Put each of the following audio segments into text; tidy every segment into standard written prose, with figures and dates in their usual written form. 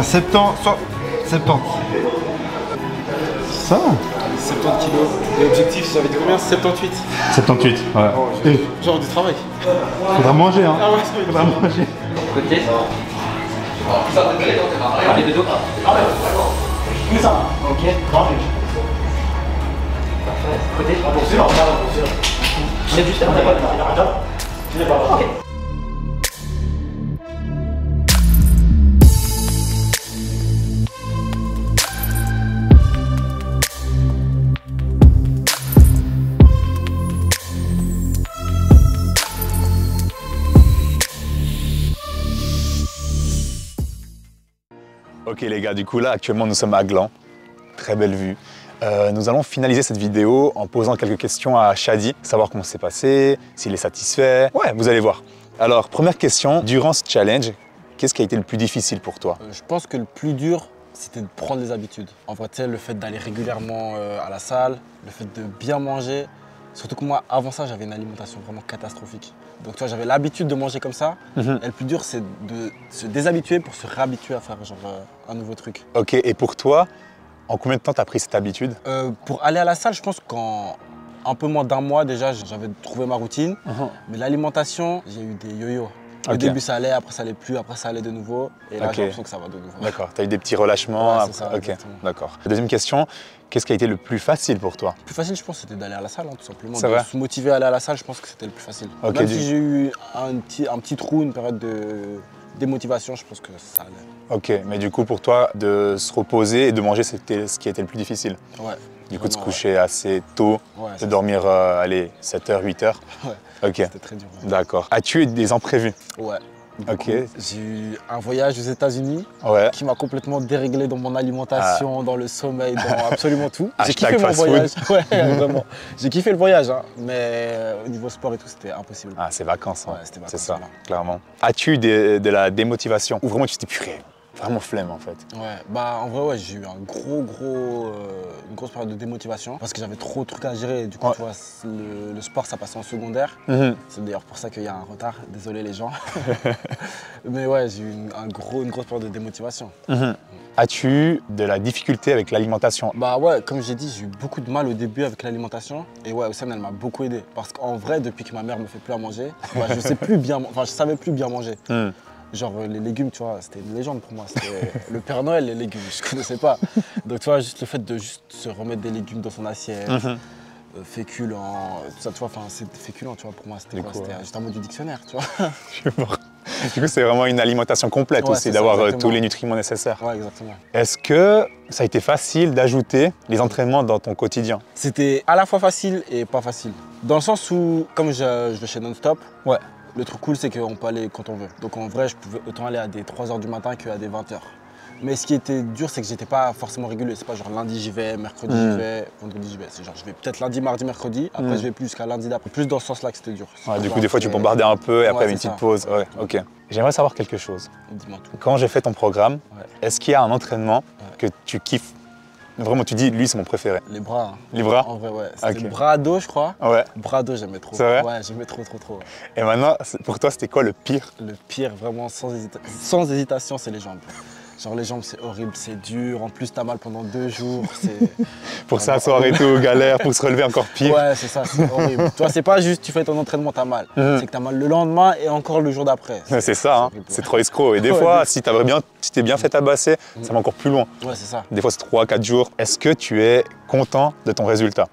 70, 70. Ça 70 kilos. Et objectif, j'avais dit combien? 78. 78, ouais. Oh, genre du travail. Faudra manger, hein. Ah ouais, ça va être Faudra manger. Côté. Allez, de dos. Où ça? Ok. Parfait. Côté. Il est juste là. Ok. Ok les gars, du coup là actuellement nous sommes à Gland, très belle vue. Nous allons finaliser cette vidéo en posant quelques questions à Shadi, savoir comment c'est passé, s'il est satisfait. Ouais, vous allez voir. Alors première question, durant ce challenge, qu'est-ce qui a été le plus difficile pour toi? Je pense que le plus dur, c'était de prendre les habitudes. En vrai, tu sais, le fait d'aller régulièrement à la salle, le fait de bien manger. Surtout que moi, avant ça, j'avais une alimentation vraiment catastrophique. Donc tu vois, j'avais l'habitude de manger comme ça. Et le plus dur, c'est de se déshabituer pour se réhabituer à faire genre un nouveau truc. Ok, et pour toi, en combien de temps tu as pris cette habitude? Pour aller à la salle, je pense qu'en un peu moins d'un mois déjà, j'avais trouvé ma routine. Mais l'alimentation, j'ai eu des yo-yo. Au début ça allait, après ça allait plus, après ça allait de nouveau. Et là j'ai l'impression que ça va de nouveau. D'accord, tu as eu des petits relâchements. Ouais, c'est ça, ok, d'accord. Deuxième question, qu'est-ce qui a été le plus facile pour toi? Le plus facile, je pense, c'était d'aller à la salle, hein, tout simplement. C'est vrai? Se motiver à aller à la salle, je pense que c'était le plus facile. Okay, même si j'ai eu un petit trou, une période de démotivation, je pense que ça allait. Ok, mais du coup pour toi, de se reposer et de manger, c'était ce qui était le plus difficile? Ouais. Du coup, de se coucher assez tôt, de dormir, allez, 7h, 8h. Ouais. Ok. C'était très dur. Ouais. D'accord. As-tu eu des imprévus? Ouais. Ok. J'ai eu un voyage aux États-Unis qui m'a complètement déréglé dans mon alimentation, dans le sommeil, dans absolument tout. J'ai kiffé mon voyage. Ouais, vraiment. J'ai kiffé le voyage, hein, mais au niveau sport et tout, c'était impossible. Ah, c'est vacances. Hein. Ouais, c'était vacances. C'est ça, clairement. As-tu eu de la démotivation ou vraiment tu t'es puré? Vraiment flemme en fait. Ouais, bah en vrai ouais, j'ai eu une grosse période de démotivation parce que j'avais trop de trucs à gérer et du coup tu vois, le sport ça passait en secondaire. C'est d'ailleurs pour ça qu'il y a un retard, désolé les gens. Mais ouais, j'ai eu une grosse période de démotivation. As-tu eu de la difficulté avec l'alimentation? Bah ouais, comme j'ai dit, j'ai eu beaucoup de mal au début avec l'alimentation et ouais, Océane elle m'a beaucoup aidé parce qu'en vrai depuis que ma mère me fait plus à manger, bah, je savais plus bien manger. Genre les légumes, tu vois, c'était une légende pour moi. C'était le Père Noël, les légumes, je connaissais pas. Donc tu vois, juste le fait de se remettre des légumes dans son assiette, féculents, tout ça, tu vois, enfin c'est féculent, tu vois, pour moi c'était quoi? C'était juste un mot du dictionnaire, tu vois. Du coup, c'est vraiment une alimentation complète aussi, d'avoir tous les nutriments nécessaires. Ouais, exactement. Est-ce que ça a été facile d'ajouter les entraînements dans ton quotidien? C'était à la fois facile et pas facile. Dans le sens où, comme je vais chez Non-Stop, le truc cool, c'est qu'on peut aller quand on veut. Donc en vrai, je pouvais autant aller à des 3 h du matin qu'à des 20 h. Mais ce qui était dur, c'est que j'étais pas forcément régulier. C'est pas genre lundi j'y vais, mercredi j'y vais, vendredi j'y vais. C'est genre je vais peut-être lundi, mardi, mercredi, après je vais plus jusqu'à lundi d'après. Plus dans ce sens-là que c'était dur. Ouais, du coup, des fois tu bombardais un peu et après une petite pause. Ouais, ok. J'aimerais savoir quelque chose. Dis-moi tout. Quand j'ai fait ton programme, est-ce qu'il y a un entraînement que tu kiffes? Vraiment, tu dis, lui, c'est mon préféré. Les bras. Hein. Les bras? En vrai, ouais. C'était le bras à dos, je crois. Ouais. Bras à dos, j'aimais trop. C'est vrai? Ouais, j'aimais trop. Et maintenant, pour toi, c'était quoi le pire? Le pire, vraiment, sans hésitation, c'est les jambes. Genre les jambes, c'est horrible, c'est dur. En plus, t'as mal pendant 2 jours. Pour s'asseoir et tout, galère, pour se relever encore pire. Ouais, c'est ça, c'est horrible. Tu vois, c'est pas juste tu fais ton entraînement, t'as mal. C'est que t'as mal le lendemain et encore le jour d'après. C'est ça, hein. C'est trop escroc. Et des fois, si t'es bien fait tabasser, ça va encore plus loin. Ouais, c'est ça. Des fois, c'est 3-4 jours. Est-ce que tu es content de ton résultat?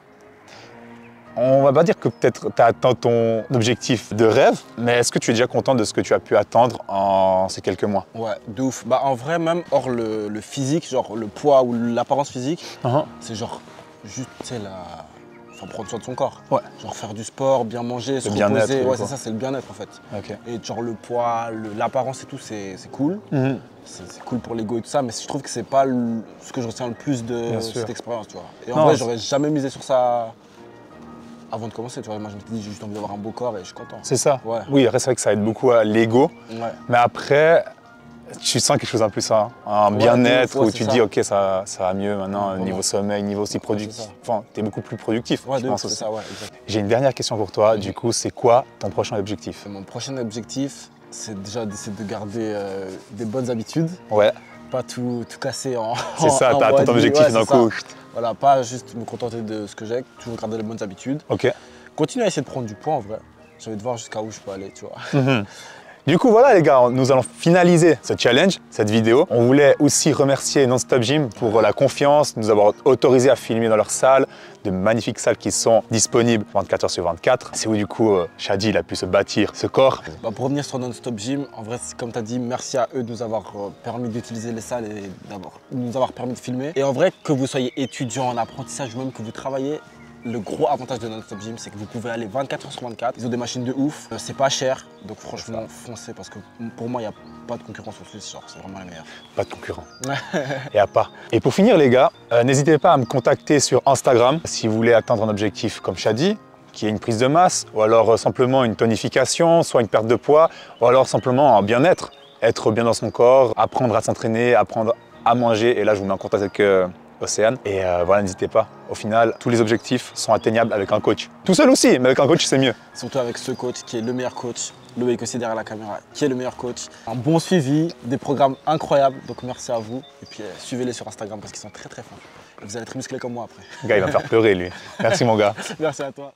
On va pas dire que peut-être tu as atteint ton objectif de rêve, mais est-ce que tu es déjà content de ce que tu as pu attendre en ces quelques mois? Ouais, de ouf. Bah en vrai, même hors le physique, genre le poids ou l'apparence physique, c'est genre juste, tu sais, prendre soin de son corps. Ouais. Genre faire du sport, bien manger, se reposer. Ouais, c'est ça, c'est le bien-être en fait. Okay. Et genre le poids, l'apparence et tout, c'est cool. C'est cool pour l'ego et tout ça, mais je trouve que c'est pas ce que je retiens le plus de cette expérience, tu vois. Et en vrai, j'aurais jamais misé sur ça avant de commencer, tu vois. Moi, je me suis dit, j'ai juste envie d'avoir un beau corps et je suis content. C'est ça. Ouais. Oui, c'est vrai que ça aide beaucoup à l'ego. Mais après, tu sens quelque chose en plus, un bien-être où tu te dis, ok, ça va mieux maintenant, niveau sommeil, niveau aussi productif. Enfin, tu es beaucoup plus productif, je pense aussi. J'ai une dernière question pour toi, du coup, c'est quoi ton prochain objectif? Mon prochain objectif, c'est déjà d'essayer de garder des bonnes habitudes. Ouais. pas tout casser en. C'est ça, t'as ton objectif d'un coup. Voilà, pas juste me contenter de ce que j'ai, toujours garder les bonnes habitudes. Ok. Continue à essayer de prendre du poids en vrai. J'ai envie de voir jusqu'à où je peux aller, tu vois. Du coup, voilà les gars, nous allons finaliser ce challenge, cette vidéo. On voulait aussi remercier Non-Stop Gym pour la confiance, nous avoir autorisé à filmer dans leur salle, de magnifiques salles qui sont disponibles 24 heures sur 24. C'est où du coup Shadi il a pu se bâtir ce corps. Pour revenir sur Non-Stop Gym, en vrai, comme tu as dit, merci à eux de nous avoir permis d'utiliser les salles et de nous avoir permis de filmer. Et en vrai, que vous soyez étudiant en apprentissage ou même que vous travaillez, le gros avantage de Non-Stop Gym, c'est que vous pouvez aller 24 heures sur 24. Ils ont des machines de ouf, c'est pas cher, donc franchement, foncez parce que pour moi, il n'y a pas de concurrence sur Suisse, c'est vraiment les meilleurs. Pas de concurrent. Il n'y a pas. Et pour finir les gars, n'hésitez pas à me contacter sur Instagram si vous voulez atteindre un objectif comme Shadi, qui est une prise de masse, ou alors simplement une tonification, soit une perte de poids, ou alors simplement un bien-être, être bien dans son corps, apprendre à s'entraîner, apprendre à manger. Et là, je vous mets en contact avec Océane. Et voilà, n'hésitez pas. Au final, tous les objectifs sont atteignables avec un coach. Tout seul aussi, mais avec un coach, c'est mieux. Surtout avec ce coach qui est le meilleur coach, Loïc aussi derrière la caméra, qui est le meilleur coach. Un bon suivi, des programmes incroyables, donc merci à vous. Et puis suivez-les sur Instagram parce qu'ils sont très très forts. Vous allez être musclés comme moi après. Le gars, il va me faire pleurer lui. Merci mon gars. Merci à toi.